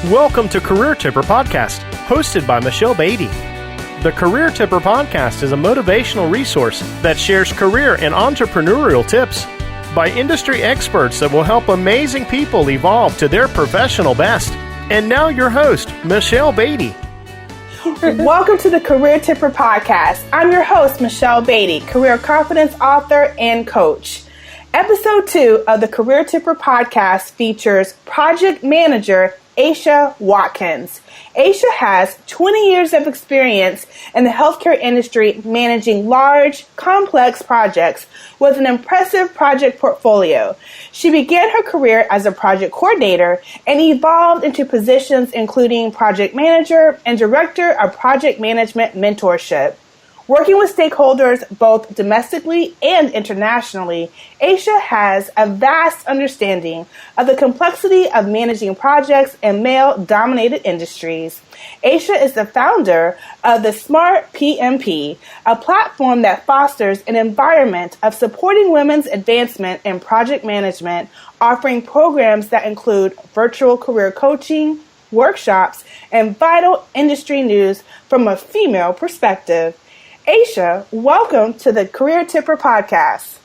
Welcome to Career Tipper Podcast, hosted by Michelle Beatty. The Career Tipper Podcast is a motivational resource that shares career and entrepreneurial tips by industry experts that will help amazing people evolve to their professional best. And now your host, Michelle Beatty. Welcome to the Career Tipper Podcast. I'm your host, Michelle Beatty, career confidence author and coach. Episode 2 of the Career Tipper Podcast features project manager Asya Watkins. Asya has 20 years of experience in the healthcare industry managing large, complex projects with an impressive project portfolio. She began her career as a project coordinator and evolved into positions including project manager and director of project management mentorship. Working with stakeholders both domestically and internationally, Asya has a vast understanding of the complexity of managing projects in male-dominated industries. Asya is the founder of the Smart PMP, a platform that fosters an environment of supporting women's advancement in project management, offering programs that include virtual career coaching, workshops, and vital industry news from a female perspective. Asya, welcome to the Career Tipper Podcast.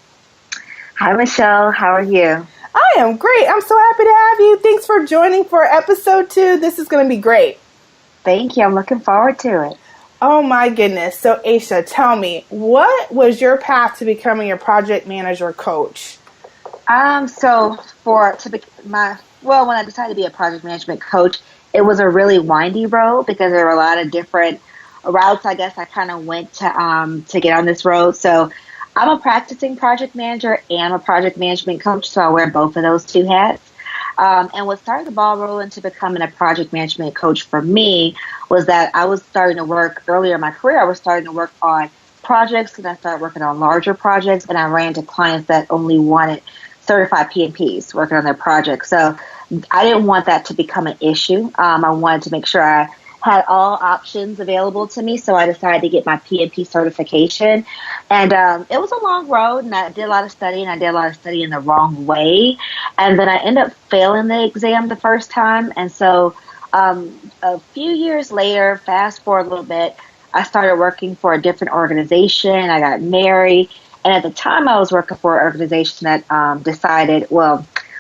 Hi, Michelle. How are you? I am great. I'm so happy to have you. Thanks for joining for episode 2. This is going to be great. Thank you. I'm looking forward to it. Oh, my goodness. So, Asya, tell me, what was your path to becoming a project manager coach? When I decided to be a project management coach, it was a really windy road because there were a lot of different routes, I guess, I kind of went to get on this road. So I'm a practicing project manager and a project management coach, so I wear both of those two hats. And what started the ball rolling to becoming a project management coach for me was that I was starting to work earlier in my career. I was starting to work on projects, and I started working on larger projects, and I ran into clients that only wanted certified PMPs working on their projects. So I didn't want that to become an issue. I wanted to make sure I had all options available to me, so I decided to get my PMP certification. And it was a long road, and I did a lot of studying. I did a lot of studying the wrong way, and then I ended up failing the exam the first time. And so a few years later, fast forward a little bit, I started working for a different organization. I got married, and at the time I was working for an organization that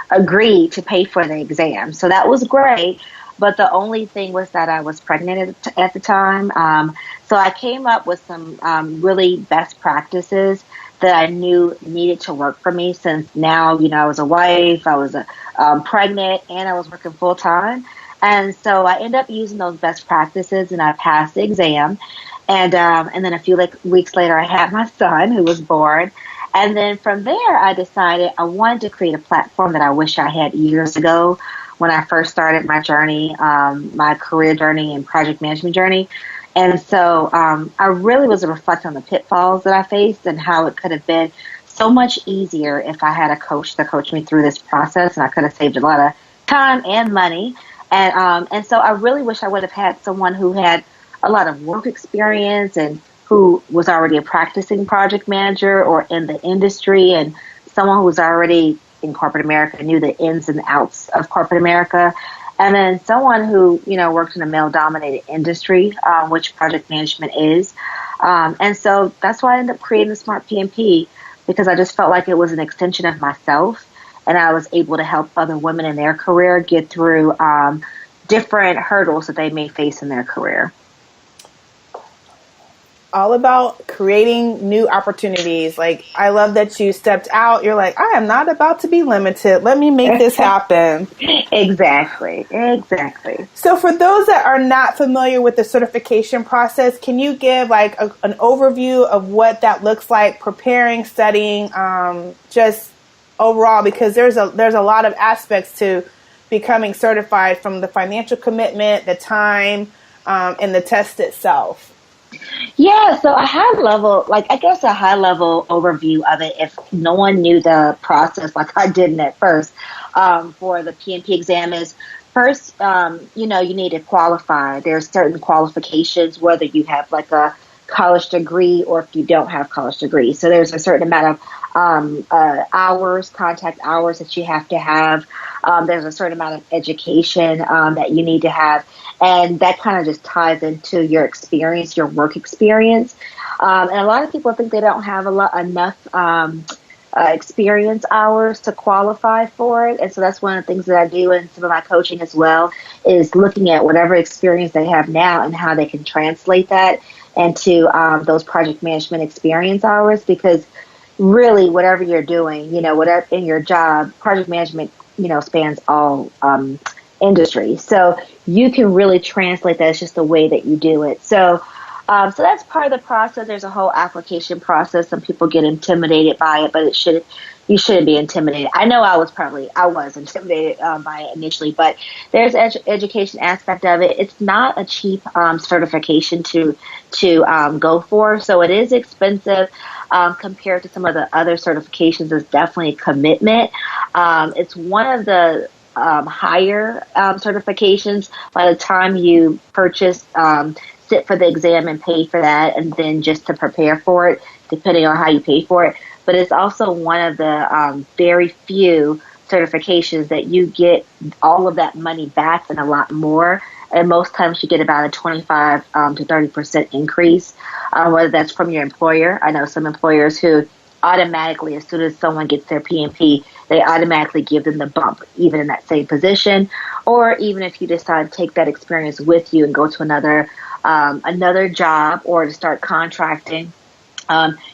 agreed to pay for the exam. So that was great. But the only thing was that I was pregnant at the time. So I came up with some really best practices that I knew needed to work for me, since now, I was a wife, I was pregnant, and I was working full time. And so I ended up using those best practices, and I passed the exam. And then a few weeks later, I had my son, who was born. And then from there, I decided I wanted to create a platform that I wish I had years ago, when I first started my journey, my career journey and project management journey. And so I really was reflecting on the pitfalls that I faced and how it could have been so much easier if I had a coach to coach me through this process, and I could have saved a lot of time and money. And so I really wish I would have had someone who had a lot of work experience and who was already a practicing project manager or in the industry, and someone who was already in corporate America, knew the ins and outs of corporate America, and then someone who, worked in a male-dominated industry, which project management is. And so that's why I ended up creating the Smart PMP, because I just felt like it was an extension of myself, and I was able to help other women in their career get through different hurdles that they may face in their career. All about creating new opportunities. I love that you stepped out. You're like, I am not about to be limited. Let me make this happen. Exactly. So for those that are not familiar with the certification process, can you give an overview of what that looks like, preparing, studying, just overall? Because there's a lot of aspects to becoming certified, from the financial commitment, the time, and the test itself. Yeah, so a high level overview of it, if no one knew the process like I didn't at first, for the PMP exam is, first, you need to qualify. There's certain qualifications, whether you have a college degree or if you don't have college degree. So there's a certain amount of hours, contact hours that you have to have. There's a certain amount of education that you need to have. And that kind of just ties into your experience, your work experience. And a lot of people think they don't have enough experience hours to qualify for it. And so that's one of the things that I do in some of my coaching as well, is looking at whatever experience they have now and how they can translate that into those project management experience hours. Because really, whatever you're doing, whatever in your job, project management, spans all industries. So you can really translate that. It's just the way that you do it. So that's part of the process. There's a whole application process. Some people get intimidated by it, but you shouldn't be intimidated. I know I was intimidated by it initially, but there's education aspect of it. It's not a cheap certification to go for. So it is expensive compared to some of the other certifications. It's definitely a commitment. It's one of the higher certifications. By the time you purchase, sit for the exam and pay for that, and then just to prepare for it, depending on how you pay for it. But it's also one of the very few certifications that you get all of that money back and a lot more. And most times you get about a 25 to 30% increase, whether that's from your employer. I know some employers who automatically, as soon as someone gets their PMP, they automatically give them the bump, even in that same position. Or even if you decide to take that experience with you and go to another job or to start contracting,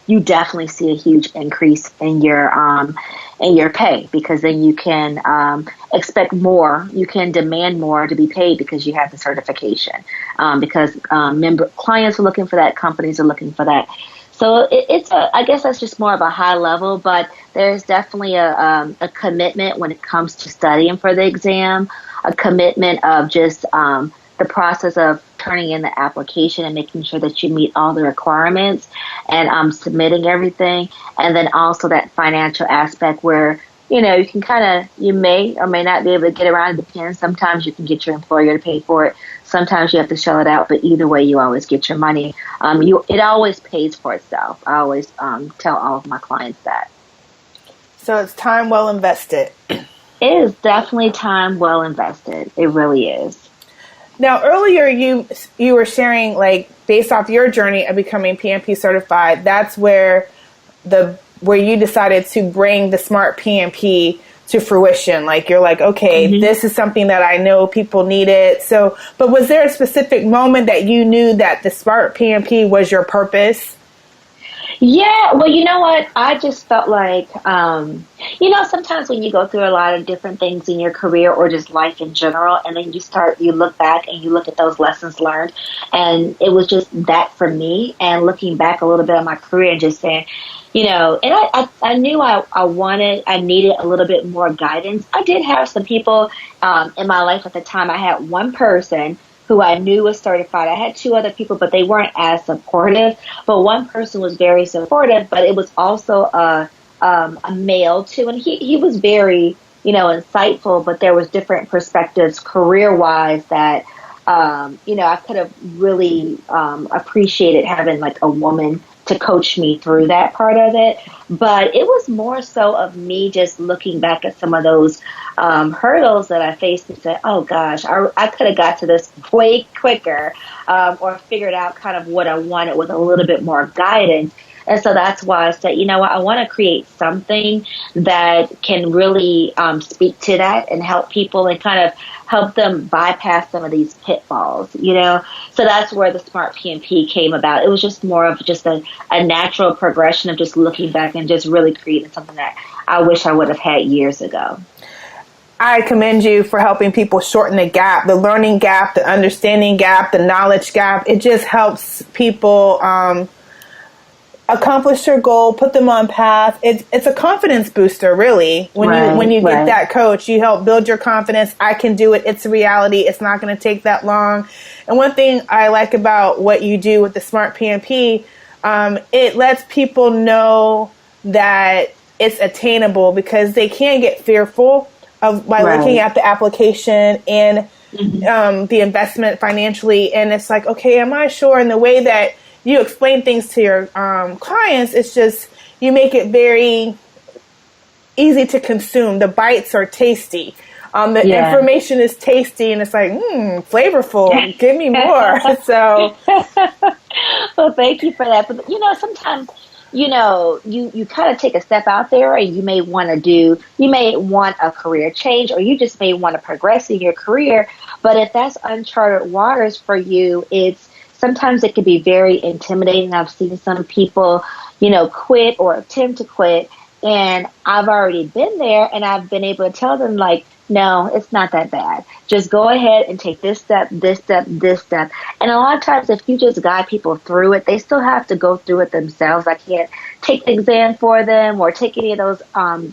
you definitely see a huge increase in your pay, because then you can expect more, you can demand more to be paid because you have the certification. Because clients are looking for that, companies are looking for that. So I guess that's just more of a high level, but there's definitely a commitment when it comes to studying for the exam, a commitment of just the process of turning in the application and making sure that you meet all the requirements and submitting everything. And then also that financial aspect where, you can you may or may not be able to get around. It depends. Sometimes you can get your employer to pay for it. Sometimes you have to shell it out, but either way, you always get your money. It always pays for itself. I always tell all of my clients that. So it's time well invested. It is definitely time well invested. It really is. Now, earlier you were sharing, like, based off your journey of becoming PMP certified, that's where you decided to bring the Smart PMP to fruition. Like, you're like, okay, This is something that I know people needed. So, but was there a specific moment that you knew that the Smart PMP was your purpose? Yeah, well, you know what? I just felt like, sometimes when you go through a lot of different things in your career or just life in general, and then you look back and you look at those lessons learned, and it was just that for me. And looking back a little bit on my career and just saying, and I knew I needed a little bit more guidance. I did have some people in my life at the time. I had one person who I knew was certified. I had two other people, but they weren't as supportive. But one person was very supportive, but it was also a male too. And he was very, insightful, but there was different perspectives career-wise that, I could have really appreciated having like a woman to coach me through that part of it. But it was more so of me just looking back at some of those hurdles that I faced and said, oh gosh, I could have got to this way quicker or figured out kind of what I wanted with a little bit more guidance. And so that's why I said, I want to create something that can really speak to that and help people and kind of help them bypass some of these pitfalls, So that's where the Smart PMP came about. It was just more of just a natural progression of just looking back and just really creating something that I wish I would have had years ago. I commend you for helping people shorten the gap, the learning gap, the understanding gap, the knowledge gap. It just helps people accomplish their goal, put them on path. It's a confidence booster, really. When you get that coach, you help build your confidence. I can do it. It's a reality. It's not going to take that long. And one thing I like about what you do with the Smart PMP, it lets people know that it's attainable, because they can get fearful by looking at the application and the investment financially. And it's like, okay, am I sure? And the way that you explain things to your clients, it's just you make it very easy to consume. The bites are tasty. The information is tasty, and it's like, flavorful. Give me more. So, well, thank you for that. But sometimes, you kind of take a step out there, and you may want a career change, or you just may want to progress in your career. But if that's uncharted waters for you, sometimes it can be very intimidating. I've seen some people, quit or attempt to quit, and I've already been there, and I've been able to tell them, like, no, it's not that bad. Just go ahead and take this step, this step, this step. And a lot of times, if you just guide people through it, they still have to go through it themselves. I can't take the exam for them or take any of those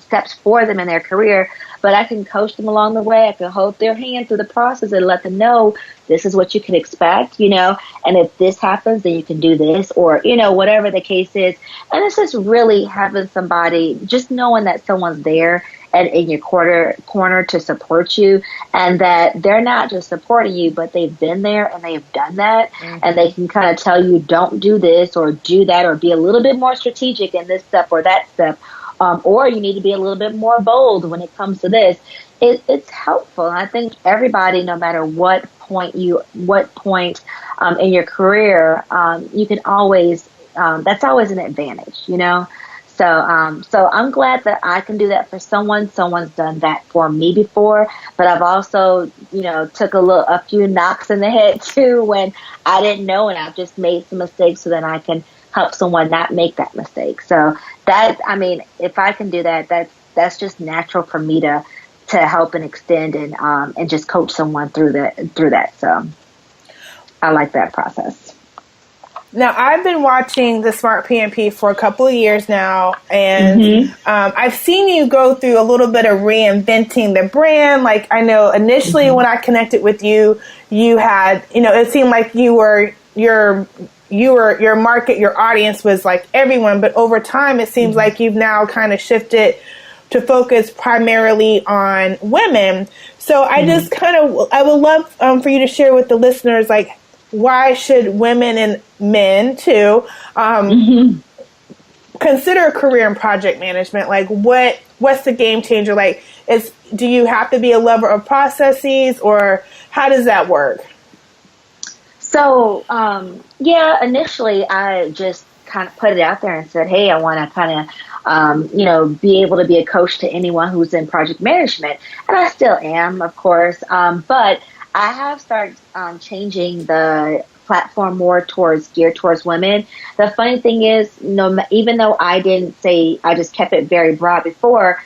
steps for them in their career, but I can coach them along the way. I can hold their hand through the process and let them know this is what you can expect, and if this happens, then you can do this, or, whatever the case is. And it's just really having somebody, just knowing that someone's there and in your corner to support you, and that they're not just supporting you, but they've been there and they've done that, and they can kind of tell you, don't do this or do that, or be a little bit more strategic in this step or that step, or you need to be a little bit more bold when it comes to this. It's helpful. I think everybody, no matter what point in your career, you can always, that's always an advantage, So I'm glad that I can do that for someone. Someone's done that for me before, but I've also, took a few knocks in the head too when I didn't know, and I've just made some mistakes so that I can help someone not make that mistake. So if I can do that, that's just natural for me to help and extend and just coach someone through that. So I like that process. Now, I've been watching the Smart PMP for a couple of years now, and I've seen you go through a little bit of reinventing the brand. Like, I know initially when I connected with you, you had, it seemed like your market, your audience was like everyone, but over time it seems like you've now kind of shifted to focus primarily on women. So I just I would love for you to share with the listeners, like, why should women and men too consider a career in project management? Like, what's the game changer? Like, do you have to be a lover of processes, or how does that work? So, initially I just kind of put it out there and said, hey, I want to kind of, be able to be a coach to anyone who's in project management. And I still am, of course. But I have started changing the platform more geared towards women. The funny thing is, even though I didn't say, I just kept it very broad before,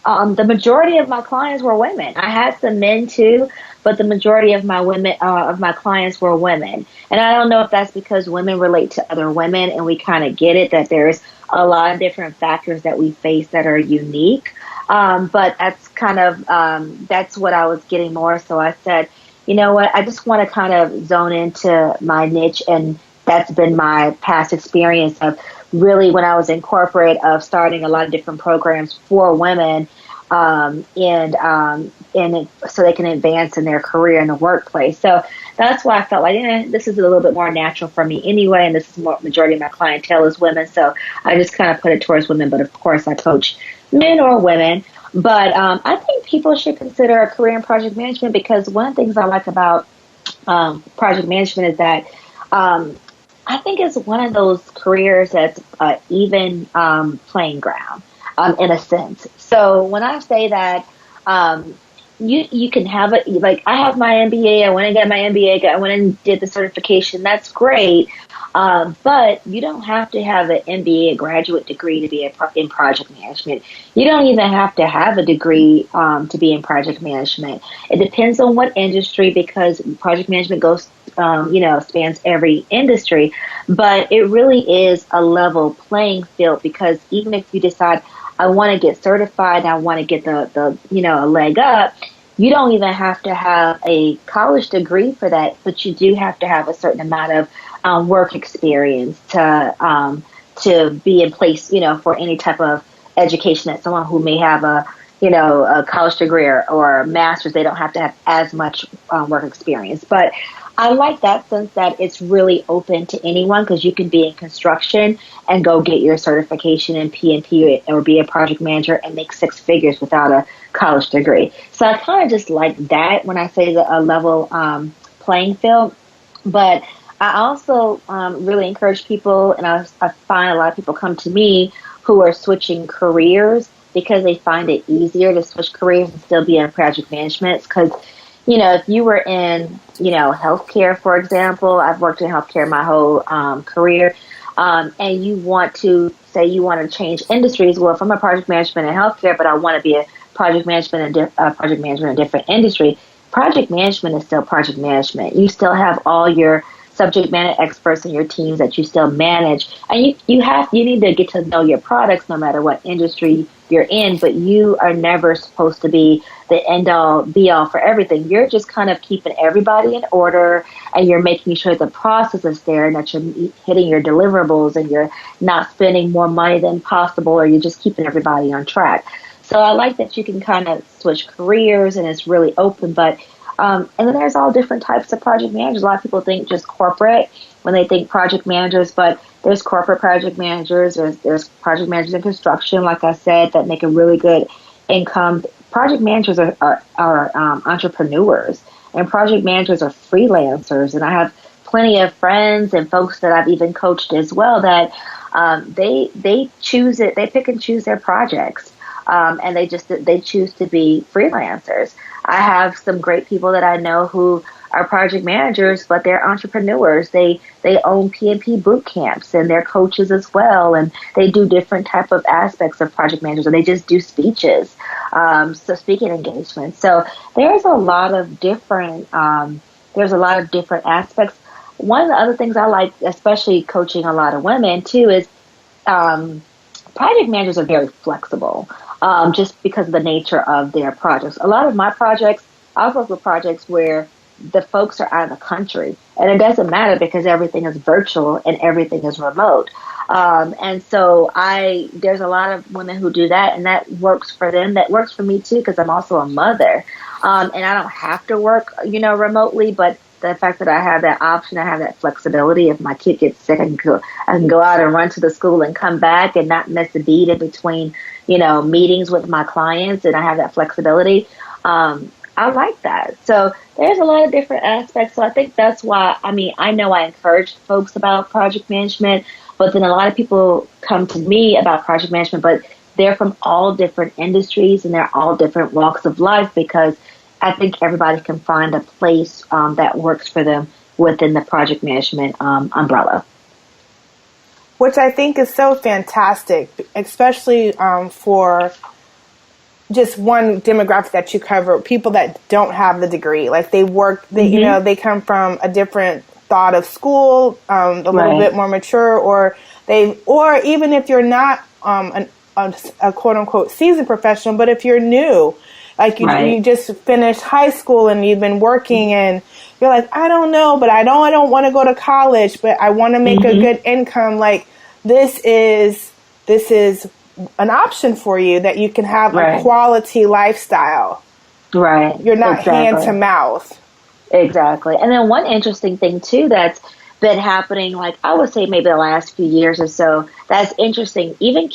the majority of my clients were women. I had some men too, but the majority of my clients were women. And I don't know if that's because women relate to other women, and we kind of get it that there's a lot of different factors that we face that are unique. But that's kind of, that's what I was getting more. So I said, you know what, I just want to kind of zone into my niche, and that's been my past experience of really when I was in corporate, of starting a lot of different programs for women, and so they can advance in their career in the workplace. So that's why I felt like, this is a little bit more natural for me anyway, and this is more majority of my clientele is women. So I just kind of put it towards women, but of course I coach men or women. But I think people should consider a career in project management, because one of the things I like about project management is that I think it's one of those careers that's even playing ground in a sense. So when I say that you can have it, like I have my MBA, I went and got my MBA, I went and did the certification, that's great. But you don't have to have an MBA, a graduate degree, to be in project management. You don't even have to have a degree to be in project management. It depends on what industry, because project management goes, spans every industry. But it really is a level playing field, because even if you decide, I want to get certified, and I want to get the a leg up, you don't even have to have a college degree for that, but you do have to have a certain amount of work experience to be in place, for any type of education that someone who may have a college degree or a master's, they don't have to have as much work experience. But I like that sense that it's really open to anyone because you can be in construction and go get your certification in PMP or be a project manager and make six figures without a college degree. So I kind of just like that when I say a level playing field. But I also really encourage people, and I find a lot of people come to me who are switching careers because they find it easier to switch careers and still be in project management. Because if you were in, healthcare, for example, I've worked in healthcare my whole career, and you want to say you want to change industries. Well, if I'm a project management in healthcare, but I want to be a project management in a different industry, project management is still project management. You still have all your subject matter experts in your teams that you still manage, and you need to get to know your products no matter what industry you're in, but you are never supposed to be the end all be all for everything. You're just kind of keeping everybody in order, and you're making sure the process is there and that you're hitting your deliverables and you're not spending more money than possible, or you're just keeping everybody on track. So I like that you can kind of switch careers and it's really open, but and then there's all different types of project managers. A lot of people think just corporate when they think project managers, but there's corporate project managers. There's project managers in construction, like I said, that make a really good income. Project managers are entrepreneurs, and project managers are freelancers. And I have plenty of friends and folks that I've even coached as well that they pick and choose their projects, and they choose to be freelancers. I have some great people that I know who are project managers, but they're entrepreneurs. They own PMP boot camps, and they're coaches as well, and they do different type of aspects of project managers, or they just do speeches, so speaking engagements. So there's a lot of different aspects. One of the other things I like, especially coaching a lot of women too, is project managers are very flexible. Just because of the nature of their projects. A lot of my projects, I've worked with projects where the folks are out of the country, and it doesn't matter because everything is virtual and everything is remote. And so there's a lot of women who do that, and that works for them. That works for me too, because I'm also a mother. And I don't have to work, remotely, but the fact that I have that option, I have that flexibility. If my kid gets sick, I can go out and run to the school and come back and not miss a beat in between, meetings with my clients, and I have that flexibility. I like that. So there's a lot of different aspects. So I think that's why, I know I encourage folks about project management, but then a lot of people come to me about project management, but they're from all different industries and they're all different walks of life, because I think everybody can find a place that works for them within the project management umbrella. Which I think is so fantastic, especially for just one demographic that you cover, people that don't have the degree. Like they come from a different thought of school, a little bit more mature, or even if you're not a quote unquote seasoned professional, but if you're new, like you just finished high school and you've been working and you're like, I don't know, but I don't want to go to college, but I want to make a good income. Like this is an option for you, that you can have a quality lifestyle. Right. You're not hand to mouth. Exactly. And then one interesting thing too that's been happening, like I would say maybe the last few years or so, that's interesting. Even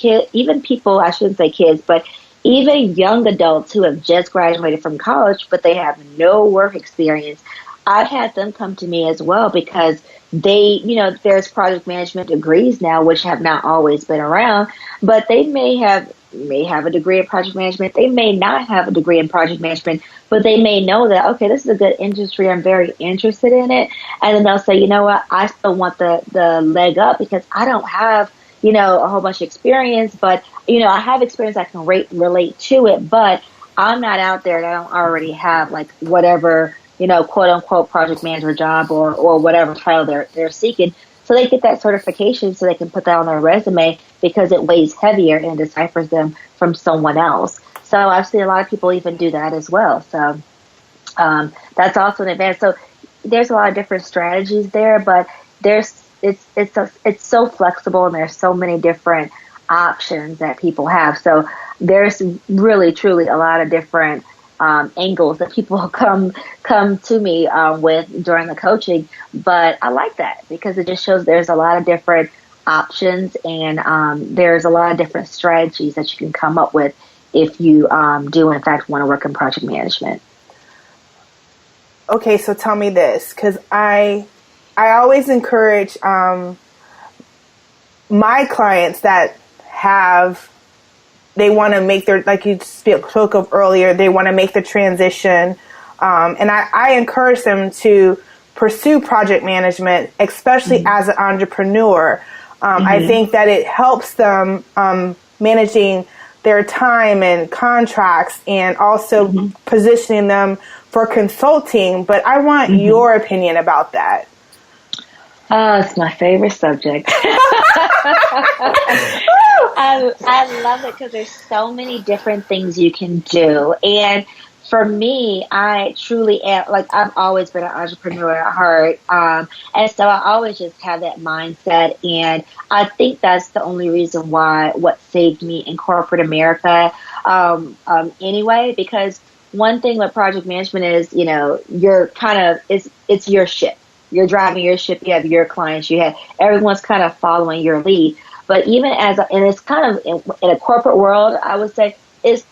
people, I shouldn't say kids, but even young adults who have just graduated from college, but they have no work experience. I've had them come to me as well, because there's project management degrees now, which have not always been around, but they may have a degree in project management. They may not have a degree in project management, but they may know that, okay, this is a good industry. I'm very interested in it. And then they'll say, you know what, I still want the leg up because I don't have, a whole bunch of experience, but, I have experience I can relate to it, but I'm not out there and I don't already have like whatever, quote unquote project manager job or whatever title they're seeking. So they get that certification so they can put that on their resume, because it weighs heavier and deciphers them from someone else. So I've seen a lot of people even do that as well. So that's also an advantage. So there's a lot of different strategies there, but it's so flexible, and there's so many different options that people have. So there's really, truly a lot of different angles that people come to me with during the coaching. But I like that because it just shows there's a lot of different options, and there's a lot of different strategies that you can come up with if you do in fact want to work in project management. Okay, so tell me this, because I always encourage my clients that they want to make their, like you spoke of earlier, they want to make the transition. And I encourage them to pursue project management, especially as an entrepreneur. I think that it helps them managing their time and contracts, and also positioning them for consulting. But I want your opinion about that. Oh, it's my favorite subject. I love it because there's so many different things you can do. And for me, I truly am, like, I've always been an entrepreneur at heart. And so I always just have that mindset. And I think that's the only reason what saved me in corporate America anyway, because one thing with project management is, you're it's your ship. You're driving your ship. You have your clients. Everyone's kind of following your lead. But even and it's kind of in a corporate world, I would say,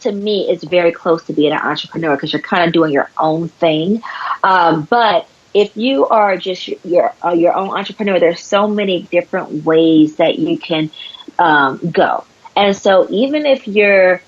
to me, it's very close to being an entrepreneur because you're kind of doing your own thing. But if you are just your own entrepreneur, there's so many different ways that you can go. And so even if you're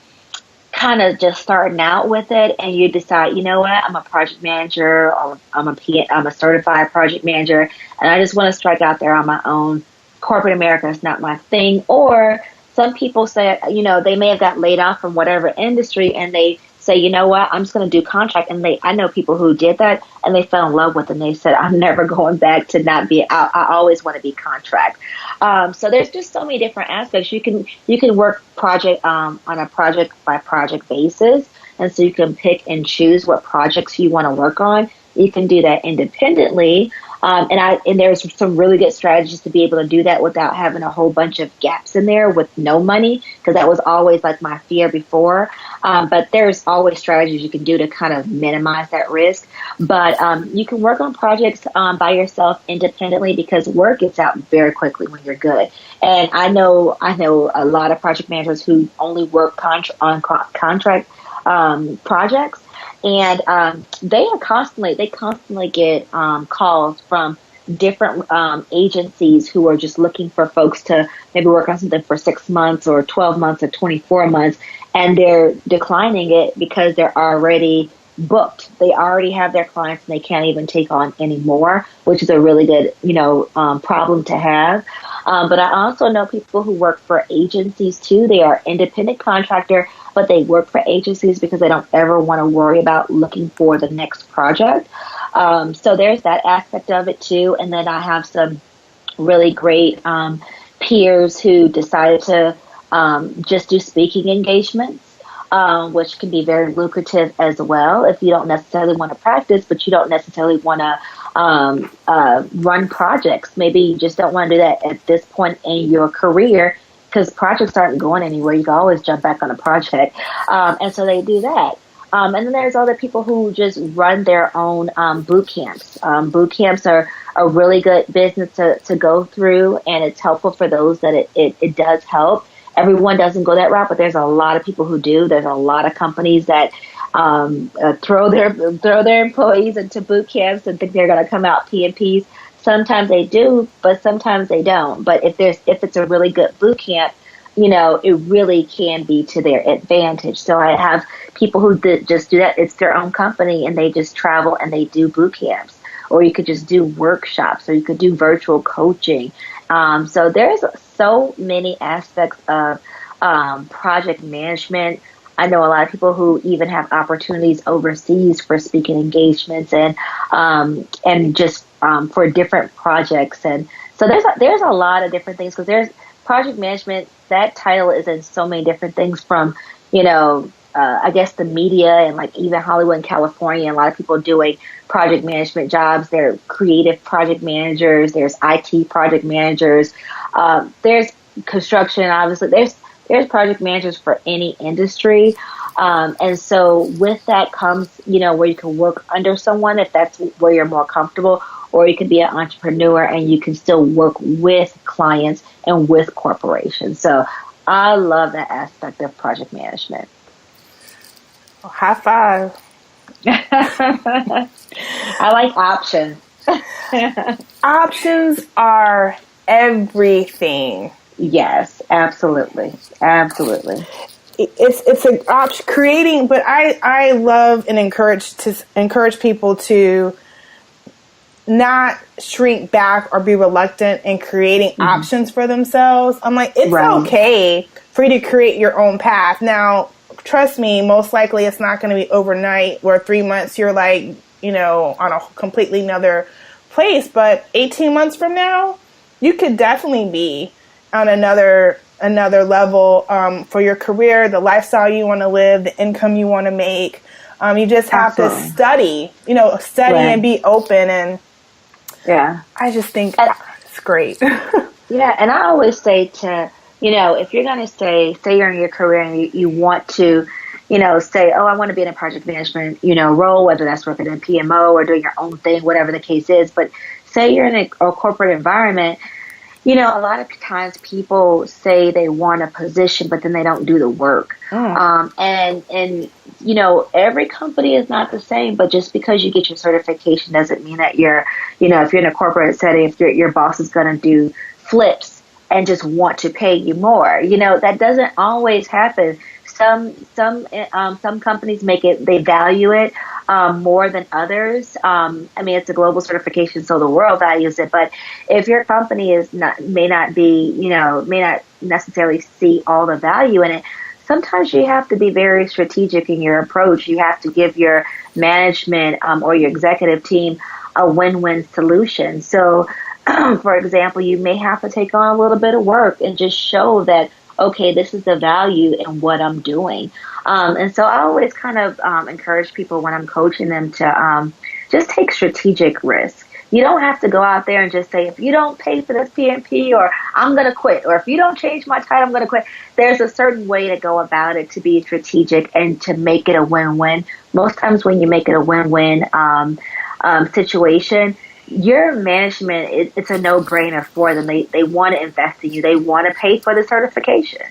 kind of just starting out with it and you decide, you know what, I'm a project manager, or I'm a certified project manager, and I just want to strike out there on my own. Corporate America is not my thing. Or some people say, they may have got laid off from whatever industry, and they say, you know what, I'm just going to do contract. And I know people who did that, and they fell in love with it, and they said, I'm never going back to not be, I always want to be contract. So there's just so many different aspects. You can work project on a project by project basis. And so you can pick and choose what projects you want to work on. You can do that independently. And there's some really good strategies to be able to do that without having a whole bunch of gaps in there with no money, because that was always like my fear before. But there's always strategies you can do to kind of minimize that risk. But you can work on projects by yourself independently, because work gets out very quickly when you're good. And I know a lot of project managers who only work on contract projects. And they constantly get calls from different agencies who are just looking for folks to maybe work on something for 6 months or 12 months or 24 months, and they're declining it because they're already booked. They already have their clients, and they can't even take on any more, which is a really good problem to have. But I also know people who work for agencies too. They are independent contractor, but they work for agencies because they don't ever want to worry about looking for the next project. So there's that aspect of it too. And then I have some really great peers who decided to just do speaking engagements, which can be very lucrative as well if you don't necessarily want to practice, but you don't necessarily want to run projects. Maybe you just don't want to do that at this point in your career, because projects aren't going anywhere. You can always jump back on a project. And so they do that. And then there's other people who just run their own boot camps. Boot camps are a really good business to go through, and it's helpful for those that it does help. Everyone doesn't go that route, but there's a lot of people who do. There's a lot of companies that throw their employees into boot camps and think they're going to come out PMPs. Sometimes they do, but sometimes they don't. But if it's a really good boot camp, it really can be to their advantage. So I have people who just do that. It's their own company, and they just travel and they do boot camps. Or you could just do workshops, or you could do virtual coaching. So there's so many aspects of project management. I know a lot of people who even have opportunities overseas for speaking engagements and just for different projects. And so there's a lot of different things, because there's project management. That title is in so many different things, from I guess the media and like even Hollywood and California. A lot of people doing project management jobs. They're creative project managers. There's IT project managers. There's construction. Obviously, there's project managers for any industry. And so with that comes, where you can work under someone if that's where you're more comfortable, or you can be an entrepreneur and you can still work with clients and with corporations. So I love that aspect of project management. Well, high five. I like options. Options are everything. Yes, absolutely. Absolutely. It's an option creating, but I love and encourage people to not shrink back or be reluctant in creating options for themselves. I'm like, it's okay for you to create your own path. Now, trust me, most likely it's not going to be overnight where 3 months you're like, on a completely another place. But 18 months from now, you could definitely be on another level for your career, the lifestyle you want to live, the income you want to make. You just have to study and be open. And I just think it's great. Yeah, and I always say to, if you're going to say you're in your career and you want to, say, oh, I want to be in a project management, role, whether that's working in PMO or doing your own thing, whatever the case is. But say you're in a corporate environment, a lot of times people say they want a position, but then they don't do the work. And every company is not the same, but just because you get your certification doesn't mean that you're, if you're in a corporate setting, if your boss is going to do flips and just want to pay you more, that doesn't always happen. Some companies they value it more than others. It's a global certification, so the world values it. But if your company may not necessarily see all the value in it, sometimes you have to be very strategic in your approach. You have to give your management or your executive team a win-win solution. So, for example, you may have to take on a little bit of work and just show that, okay, this is the value in what I'm doing. And so I always kind of encourage people when I'm coaching them to just take strategic risks. You don't have to go out there and just say, if you don't pay for this PMP, or I'm going to quit, or if you don't change my title, I'm going to quit. There's a certain way to go about it to be strategic and to make it a win-win. Most times when you make it a win-win situation, your management, it's a no-brainer for them. They want to invest in you. They want to pay for the certification.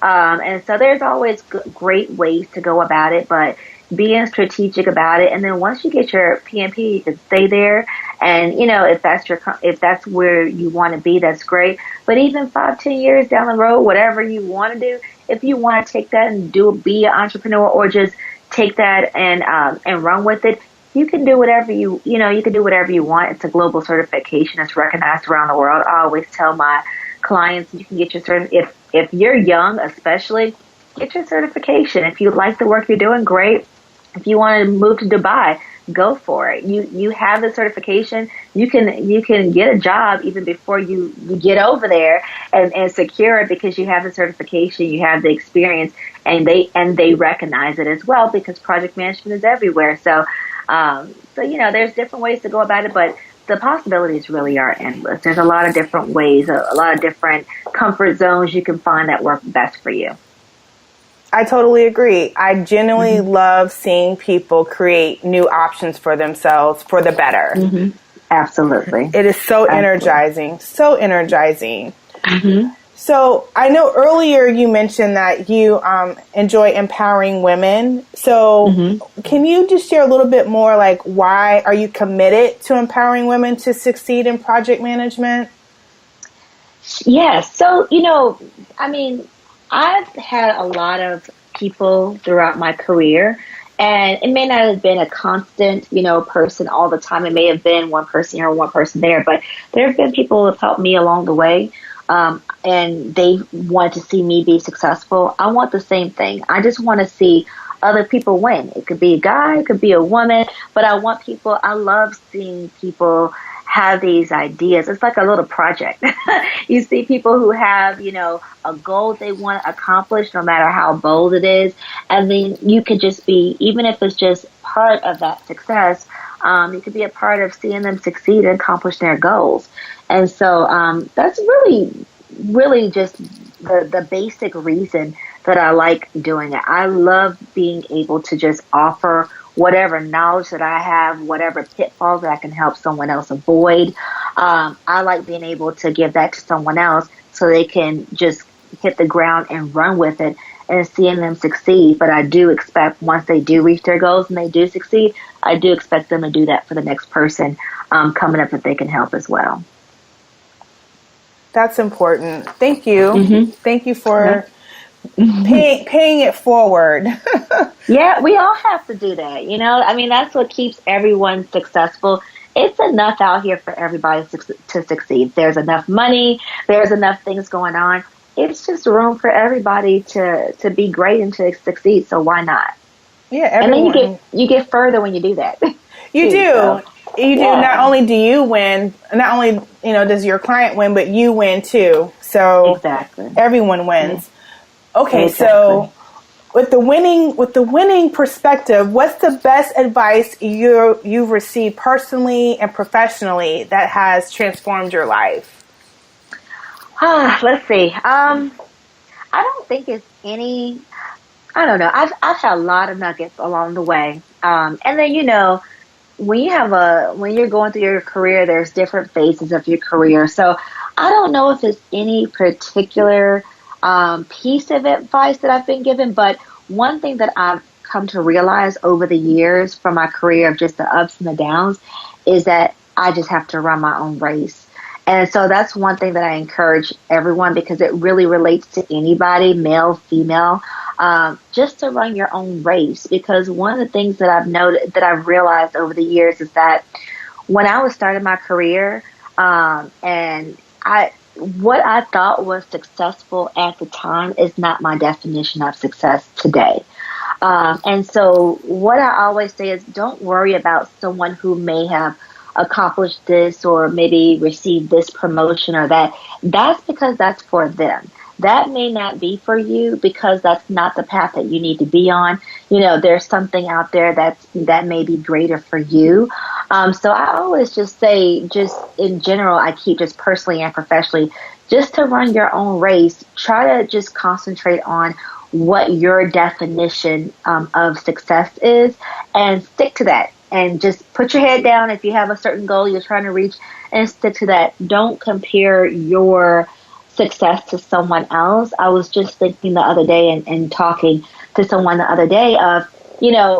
And so there's always great ways to go about it, but being strategic about it. And then once you get your PMP, you can stay there. And, if that's where you want to be, that's great. But even 5-10 years down the road, whatever you want to do, if you want to take that and be an entrepreneur, or just take that and run with it, you can do whatever you can do whatever you want. It's a global certification. It's recognized around the world. I always tell my clients, you can get your if you're young, especially, get your certification. If you like the work you're doing, great. If you want to move to Dubai, go for it. You have the certification. You can get a job even before you get over there and secure it, because you have the certification, you have the experience, and they recognize it as well, because project management is everywhere. So there's different ways to go about it, but the possibilities really are endless. There's a lot of different ways, a lot of different comfort zones you can find that work best for you. I totally agree. I genuinely love seeing people create new options for themselves for the better. Mm-hmm. Absolutely. It is so energizing. So energizing. Mm-hmm. So I know earlier you mentioned that you enjoy empowering women. So can you just share a little bit more, like, why are you committed to empowering women to succeed in project management? Yes. So, I've had a lot of people throughout my career, and it may not have been a constant, person all the time. It may have been one person here or one person there, but there have been people who have helped me along the way. And they want to see me be successful. I want the same thing. I just want to see other people win. It could be a guy, it could be a woman, but I love seeing people have these ideas. It's like a little project. You see people who have, a goal they want to accomplish, no matter how bold it is. And then you could just be, even if it's just part of that success, you could be a part of seeing them succeed and accomplish their goals. And so that's really just the basic reason that I like doing it. I love being able to just offer whatever knowledge that I have, whatever pitfalls that I can help someone else avoid. I like being able to give that to someone else so they can just hit the ground and run with it and seeing them succeed. But I do expect once they do reach their goals and they do succeed, I do expect them to do that for the next person coming up that they can help as well. That's important. Thank you. Mm-hmm. Thank you for paying it forward. Yeah, we all have to do that. You know, I mean, that's what keeps everyone successful. It's enough out here for everybody to succeed. There's enough money. There's enough things going on. It's just room for everybody to be great and to succeed. So why not? Yeah, everyone. And then you get further when you do that. You do. So, you do. Yeah. Not only do you win, not only does your client win, but you win too. So exactly, everyone wins. Yeah. Okay, exactly. So with the winning perspective, what's the best advice you've received personally and professionally that has transformed your life? Let's see. I don't think it's any. I don't know. I've had a lot of nuggets along the way, and then when you're going through your career, there's different phases of your career. So I don't know if it's any particular piece of advice that I've been given, but one thing that I've come to realize over the years from my career of just the ups and the downs is that I just have to run my own race. And so that's one thing that I encourage everyone, because it really relates to anybody, male, female, just to run your own race. Because one of the things that I've realized over the years is that when I was starting my career, and what I thought was successful at the time is not my definition of success today. And so what I always say is don't worry about someone who may have accomplished this or maybe received this promotion or that. That's because that's for them. That may not be for you because that's not the path that you need to be on. There's something out there that may be greater for you. So I always just say, just in general, I keep just personally and professionally, just to run your own race, try to just concentrate on what your definition of success is and stick to that. And just put your head down if you have a certain goal you're trying to reach and stick to that. Don't compare your success to someone else. I was just thinking the other day and talking to someone the other day of,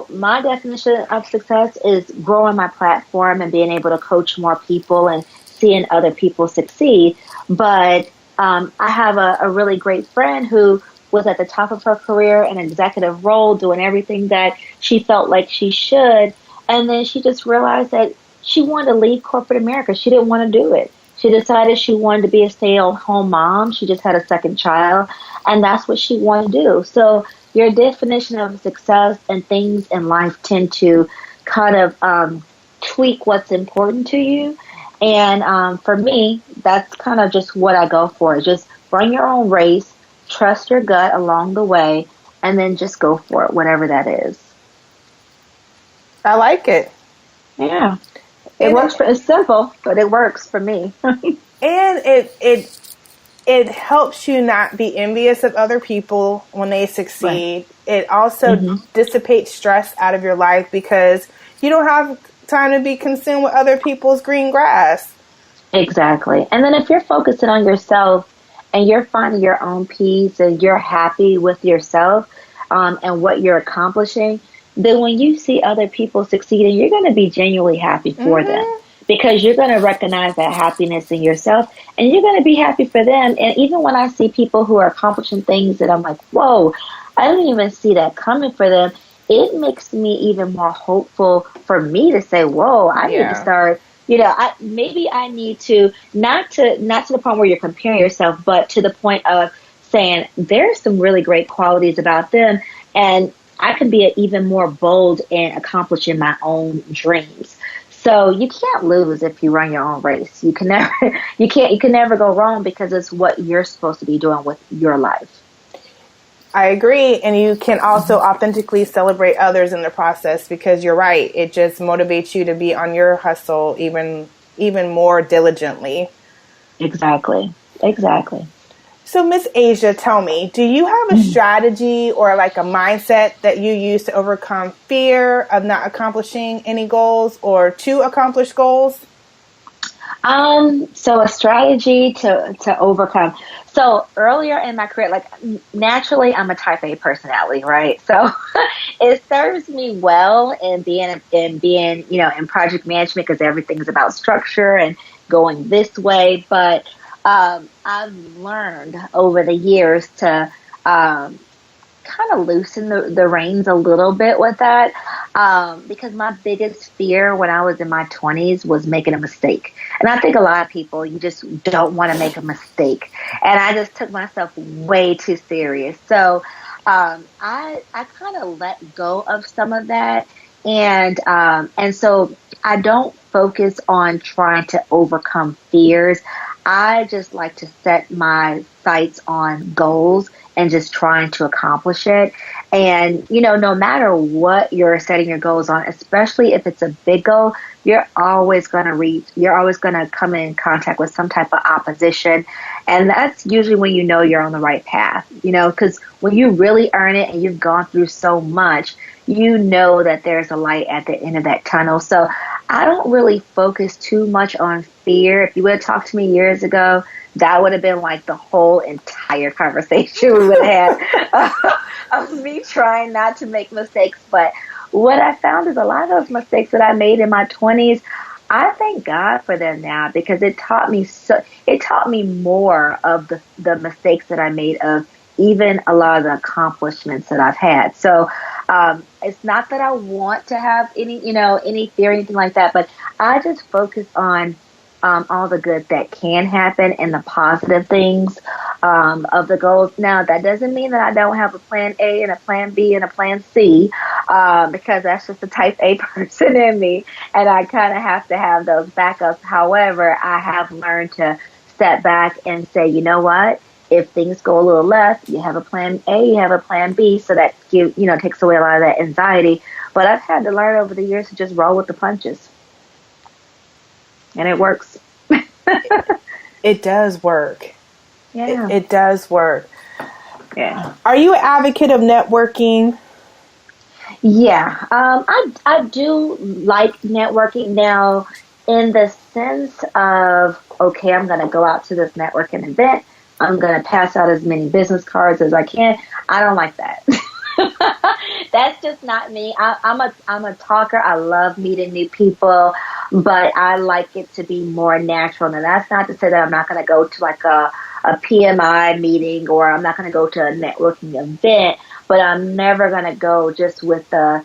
my definition of success is growing my platform and being able to coach more people and seeing other people succeed. But I have a really great friend who was at the top of her career, an executive role, doing everything that she felt like she should. And then she just realized that she wanted to leave corporate America. She didn't want to do it. She decided she wanted to be a stay-at-home mom. She just had a second child, and that's what she wanted to do. So your definition of success and things in life tend to kind of tweak what's important to you. And for me, that's kind of just what I go for. Just run your own race, trust your gut along the way, and then just go for it, whatever that is. I like it. Yeah. It works. It's simple, but it works for me. And it helps you not be envious of other people when they succeed. Right. It also dissipates stress out of your life because you don't have time to be consumed with other people's green grass. Exactly. And then if you're focusing on yourself and you're finding your own peace and you're happy with yourself and what you're accomplishing, then when you see other people succeeding, you're going to be genuinely happy for them because you're going to recognize that happiness in yourself and you're going to be happy for them. And even when I see people who are accomplishing things that I'm like, whoa, I didn't even see that coming for them, it makes me even more hopeful for me to say, whoa, I need to start, maybe I need to, not to the point where you're comparing yourself, but to the point of saying there's some really great qualities about them and I can be even more bold in accomplishing my own dreams. So you can't lose if you run your own race. You can never go wrong because it's what you're supposed to be doing with your life. I agree. And you can also authentically celebrate others in the process because you're right. It just motivates you to be on your hustle even more diligently. Exactly. So, Miss Asia, tell me, do you have a strategy or like a mindset that you use to overcome fear of not accomplishing any goals or to accomplish goals? So a strategy to overcome. So earlier in my career, like naturally, I'm a type A personality, right? So it serves me well in being, in project management because everything's about structure and going this way. But I've learned over the years to kind of loosen the reins a little bit with that because my biggest fear when I was in my 20s was making a mistake. And I think a lot of people, you just don't want to make a mistake. And I just took myself way too serious. So I kind of let go of some of that. And so I don't focus on trying to overcome fears. I just like to set my sights on goals and just trying to accomplish it. And, no matter what you're setting your goals on, especially if it's a big goal, you're always going to come in contact with some type of opposition. And that's usually when you're on the right path, because when you really earn it and you've gone through so much, that there's a light at the end of that tunnel. So I don't really focus too much on fear. If you would have talked to me years ago, that would have been like the whole entire conversation we would have had of me trying not to make mistakes. But what I found is a lot of those mistakes that I made in my 20s, I thank God for them now because it taught me more of the mistakes that I made of even a lot of the accomplishments that I've had. So it's not that I want to have any fear or anything like that, but I just focus on all the good that can happen and the positive things of the goals. Now, that doesn't mean that I don't have a plan A and a plan B and a plan C because that's just the type A person in me, and I kind of have to have those backups. However, I have learned to step back and say, you know what? If things go a little left, you have a plan A, you have a plan B, so that takes away a lot of that anxiety. But I've had to learn over the years to just roll with the punches. And it works. It does work. Yeah. It does work. Yeah. Are you an advocate of networking? Yeah. I do like networking now in the sense of, okay, I'm going to go out to this networking event. I'm going to pass out as many business cards as I can. I don't like that. That's just not me. I'm a talker. I love meeting new people, but I like it to be more natural. Now, that's not to say that I'm not going to go to like a PMI meeting or I'm not going to go to a networking event, but I'm never going to go just with the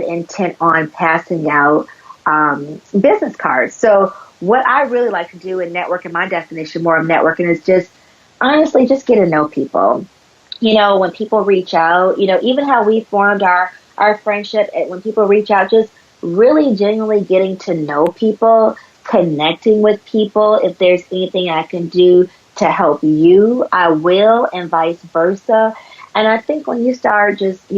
intent on passing out business cards. So what I really like to do in networking, my definition more of networking is just honestly just get to know people. When people reach out, even how we formed our friendship, when people reach out, just really genuinely getting to know people, connecting with people. If there's anything I can do to help you, I will, and vice versa. And I think when you start just,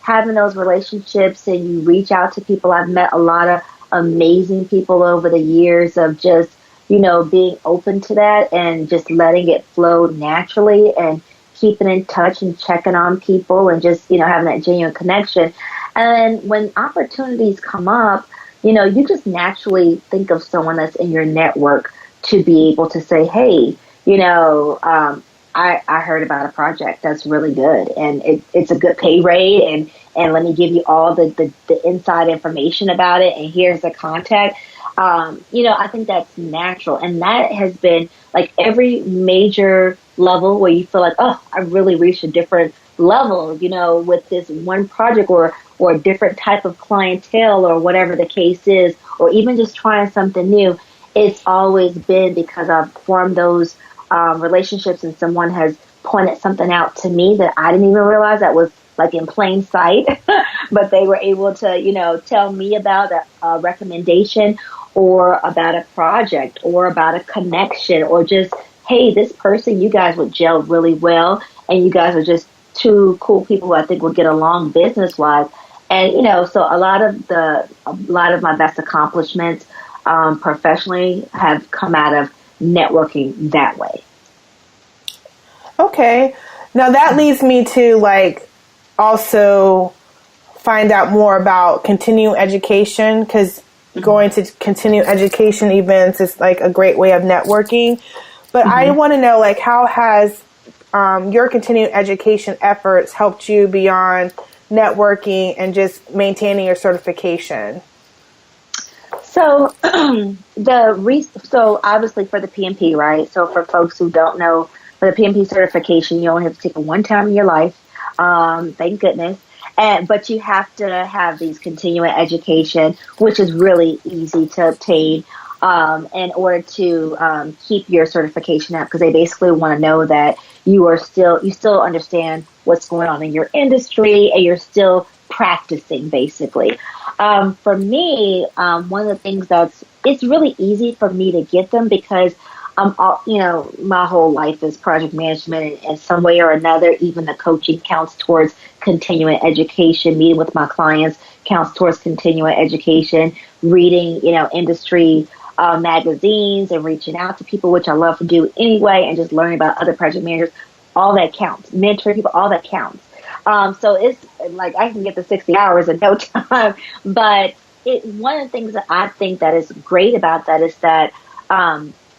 having those relationships and you reach out to people, I've met a lot of amazing people over the years of just, being open to that and just letting it flow naturally and keeping in touch and checking on people and just, having that genuine connection. And when opportunities come up, you just naturally think of someone that's in your network to be able to say, hey, I heard about a project that's really good and it's a good pay rate and let me give you all the inside information about it and here's the contact. I think that's natural. And that has been like every major level where you feel like, oh, I really reached a different level, with this one project or a different type of clientele or whatever the case is, or even just trying something new. It's always been because I've formed those relationships and someone has pointed something out to me that I didn't even realize that was like in plain sight, but they were able to, tell me about a recommendation or about a project or about a connection or just, hey, this person, you guys would gel really well and you guys are just two cool people who I think will get along business wise. And, so a lot of my best accomplishments professionally have come out of networking that way. Okay. Now that leads me to like also find out more about continuing education, because going to continuing education events is like a great way of networking. But I want to know, like, how has your continuing education efforts helped you beyond networking and just maintaining your certification? So so obviously for the PMP, right? So for folks who don't know, for the PMP certification, you only have to take it one time in your life. Thank goodness. But you have to have these continuing education, which is really easy to obtain in order to keep your certification up, because they basically want to know that you still understand what's going on in your industry and you're still practicing, basically. For me, one of the things it's really easy for me to get them because my whole life is project management in some way or another. Even the coaching counts towards continuing education. Meeting with my clients counts towards continuing education. Reading, industry magazines and reaching out to people, which I love to do anyway, and just learning about other project managers. All that counts. Mentoring people, all that counts. So it's like I can get the 60 hours in no time. But one of the things that I think that is great about that is that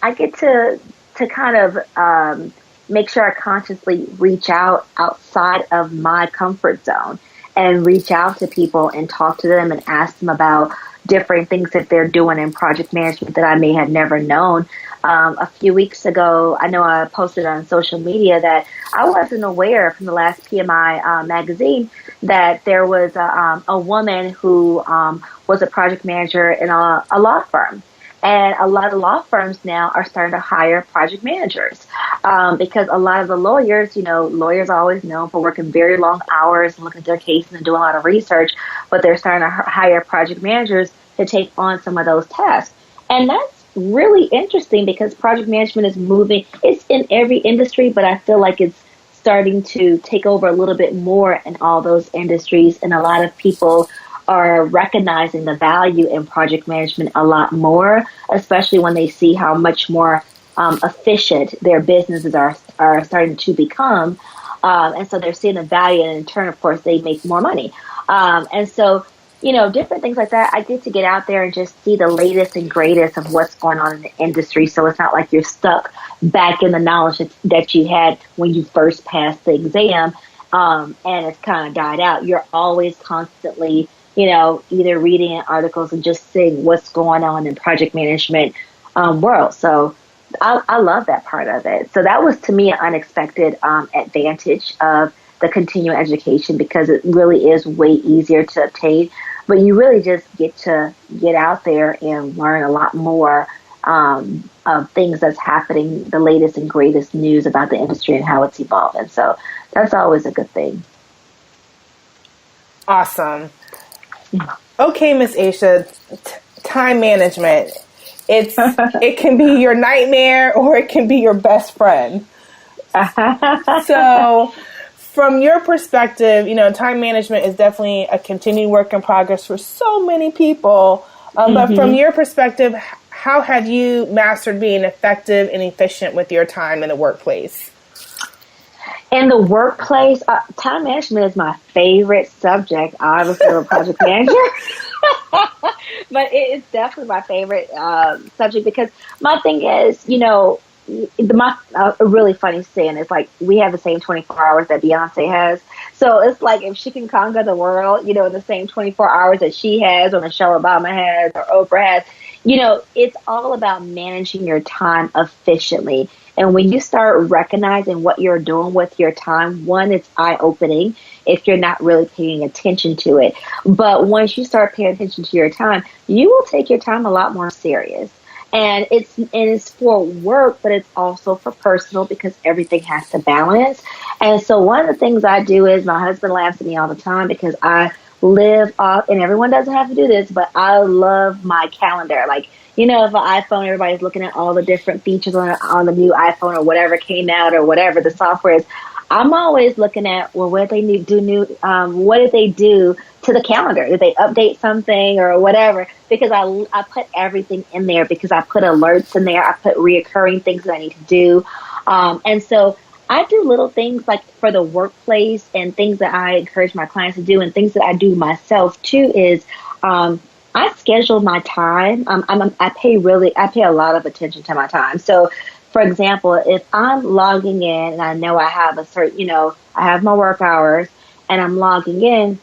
I get to kind of make sure I consciously reach out outside of my comfort zone and reach out to people and talk to them and ask them about different things that they're doing in project management that I may have never known. A few weeks ago, I know I posted on social media that I wasn't aware from the last PMI magazine that there was a woman who was a project manager in a law firm. And a lot of law firms now are starting to hire project managers because a lot of the lawyers, lawyers are always known for working very long hours and looking at their cases and doing a lot of research, but they're starting to hire project managers to take on some of those tasks. And that's really interesting because project management is moving. It's in every industry, but I feel like it's starting to take over a little bit more in all those industries. And a lot of people are recognizing the value in project management a lot more, especially when they see how much more efficient their businesses are starting to become. And so they're seeing the value, and in turn, of course, they make more money. And so, different things like that. I get to get out there and just see the latest and greatest of what's going on in the industry. So it's not like you're stuck back in the knowledge that you had when you first passed the exam, and it's kind of died out. You're always constantly either reading articles and just seeing what's going on in project management world. So I love that part of it. So that was, to me, an unexpected advantage of the continuing education, because it really is way easier to obtain. But you really just get to get out there and learn a lot more of things that's happening, the latest and greatest news about the industry and how it's evolving. So that's always a good thing. Awesome. Okay, Miss Asya, time management. It can be your nightmare or it can be your best friend. So from your perspective, time management is definitely a continued work in progress for so many people. But from your perspective, how have you mastered being effective and efficient with your time in the workplace? In the workplace, time management is my favorite subject. Obviously, I'm a project manager, but it's definitely my favorite subject because my thing is, a really funny saying is like we have the same 24 hours that Beyonce has. So it's like if she can conquer the world, in the same 24 hours that she has, or Michelle Obama has, or Oprah has, it's all about managing your time efficiently. And when you start recognizing what you're doing with your time, one, it's eye-opening if you're not really paying attention to it. But once you start paying attention to your time, you will take your time a lot more serious. And it's for work, but it's also for personal, because everything has to balance. And so one of the things I do is, my husband laughs at me all the time because I live off, and everyone doesn't have to do this, but I love my calendar. Like, if an iPhone, everybody's looking at all the different features on the new iPhone or whatever came out or whatever the software is. I'm always looking at, what did they do to the calendar? Did they update something or whatever? Because I put everything in there, because I put alerts in there. I put reoccurring things that I need to do. And so I do little things like for the workplace and things that I encourage my clients to do and things that I do myself too is, I schedule my time. I pay a lot of attention to my time. So, for example, if I'm logging in and I know I have I have my work hours and I'm logging in,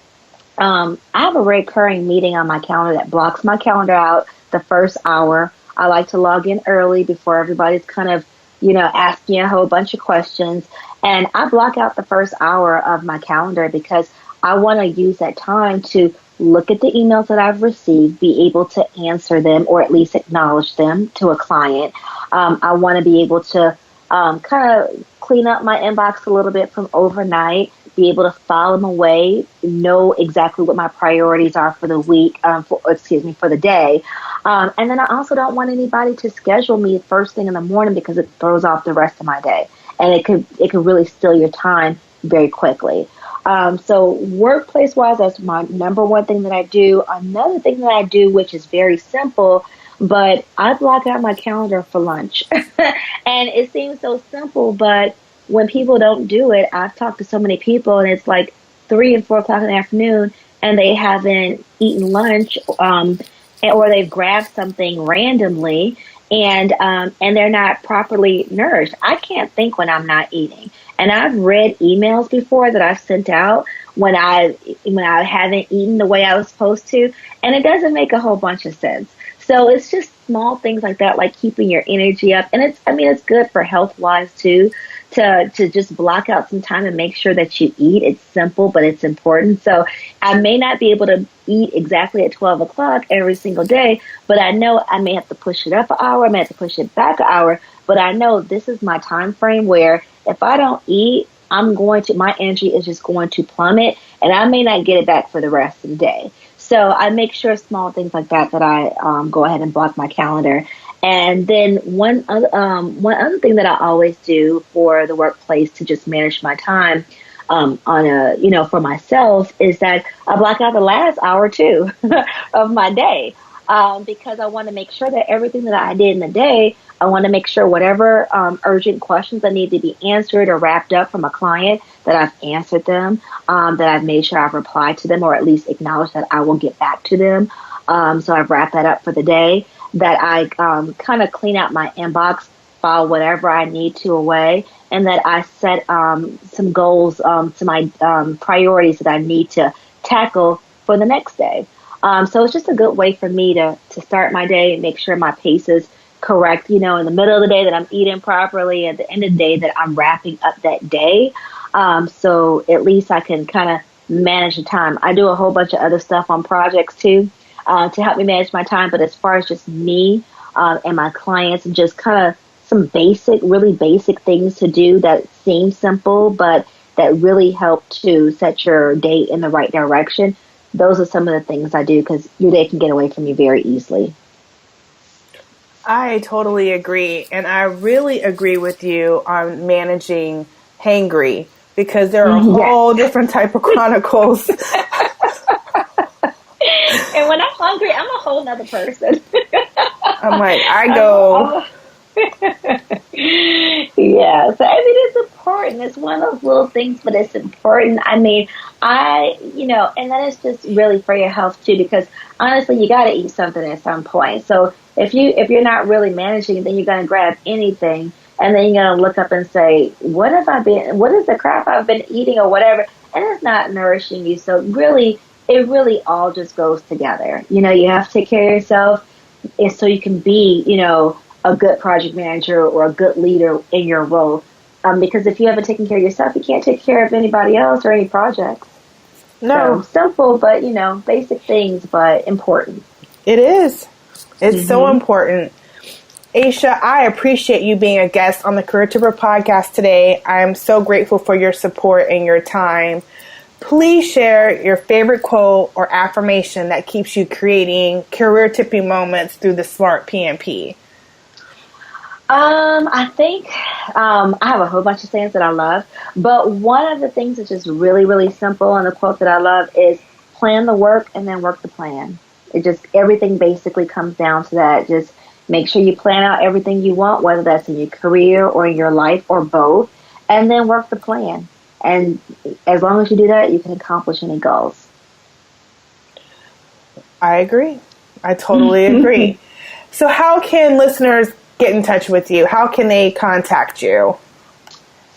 I have a recurring meeting on my calendar that blocks my calendar out the first hour. I like to log in early before everybody's kind of, asking a whole bunch of questions. And I block out the first hour of my calendar because I want to use that time to look at the emails that I've received, be able to answer them or at least acknowledge them to a client. I want to be able to kind of clean up my inbox a little bit from overnight, be able to file them away, know exactly what my priorities are for the week, for the day. And then I also don't want anybody to schedule me first thing in the morning because it throws off the rest of my day. And it could really steal your time very quickly. So workplace-wise, that's my number one thing that I do. Another thing that I do, which is very simple, but I block out my calendar for lunch. And it seems so simple, but when people don't do it, I've talked to so many people, and it's like 3 and 4 o'clock in the afternoon, and they haven't eaten lunch, or they've grabbed something randomly, and they're not properly nourished. I can't think when I'm not eating. And I've read emails before that I've sent out when I haven't eaten the way I was supposed to, and it doesn't make a whole bunch of sense. So it's just small things like that, like keeping your energy up. And it's good for health-wise too, to just block out some time and make sure that you eat. It's simple, but it's important. So I may not be able to eat exactly at 12 o'clock every single day, but I know I may have to push it up an hour, I may have to push it back an hour, but I know this is my time frame where if I don't eat, my energy is just going to plummet, and I may not get it back for the rest of the day. So I make sure small things like that I go ahead and block my calendar. And then one other thing that I always do for the workplace to just manage my time for myself is that I block out the last hour too of my day, because I want to make sure that everything that I did in the day, I want to make sure whatever urgent questions that need to be answered or wrapped up from a client, that I've answered them, that I've made sure I've replied to them or at least acknowledged that I will get back to them. So I've wrapped that up for the day, that I kind of clean out my inbox, file whatever I need to away, and that I set some goals to my priorities that I need to tackle for the next day. So it's just a good way for me to start my day and make sure my pace is correct, in the middle of the day that I'm eating properly, at the end of the day that I'm wrapping up that day. So at least I can kind of manage the time. I do a whole bunch of other stuff on projects too, to help me manage my time. But as far as just me and my clients, and just kind of some really basic things to do that seem simple, but that really help to set your day in the right direction. Those are some of the things I do, because your day can get away from you very easily. I totally agree. And I really agree with you on managing hangry, because there are a whole different type of chronicles. And when I'm hungry, I'm a whole nother person. I'm like, I go. Yeah, so it's important. It's one of those little things, but it's important. And that is just really for your health too, because honestly, you got to eat something at some point. So if you're not really managing, then you're going to grab anything, and then you're going to look up and say, what is the crap I've been eating or whatever, and it's not nourishing you. So it really all just goes together. You have to take care of yourself, so you can be, a good project manager or a good leader in your role. Because if you haven't taken care of yourself, you can't take care of anybody else or any projects. No. So, simple, but, basic things, but important. It is. It's so important. Asya, I appreciate you being a guest on the Career Tipper podcast today. I am so grateful for your support and your time. Please share your favorite quote or affirmation that keeps you creating career tipping moments through the Smart PMP. I think I have a whole bunch of sayings that I love, but one of the things that's just really, really simple, and the quote that I love is, plan the work and then work the plan. Everything basically comes down to that. Just make sure you plan out everything you want, whether that's in your career or in your life or both, and then work the plan. And as long as you do that, you can accomplish any goals. I agree. I totally agree. So how can listeners get in touch with you? How can they contact you?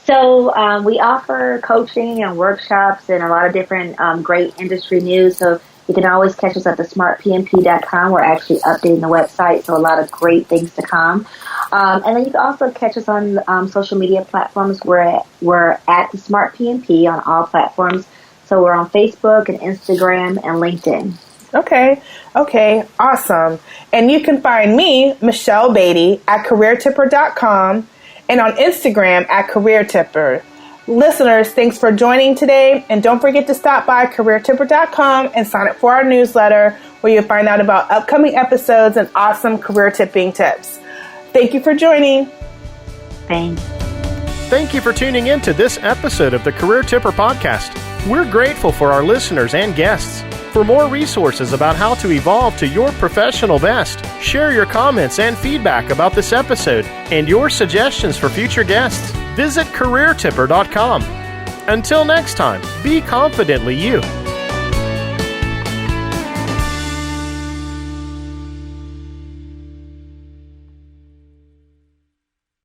So we offer coaching and workshops and a lot of different great industry news. So you can always catch us at the smartpmp.com. We're actually updating the website, so a lot of great things to come. And then you can also catch us on social media platforms. We're at the Smart PMP on all platforms. So we're on Facebook and Instagram and LinkedIn. Okay, awesome. And you can find me, Michelle Beatty, at careertipper.com and on Instagram at careertipper. Listeners, thanks for joining today. And don't forget to stop by careertipper.com and sign up for our newsletter where you'll find out about upcoming episodes and awesome career tipping tips. Thank you for joining. Thanks. Thank you for tuning in to this episode of the Career Tipper Podcast. We're grateful for our listeners and guests. For more resources about how to evolve to your professional best, share your comments and feedback about this episode and your suggestions for future guests, visit careertipper.com. Until next time, be confidently you.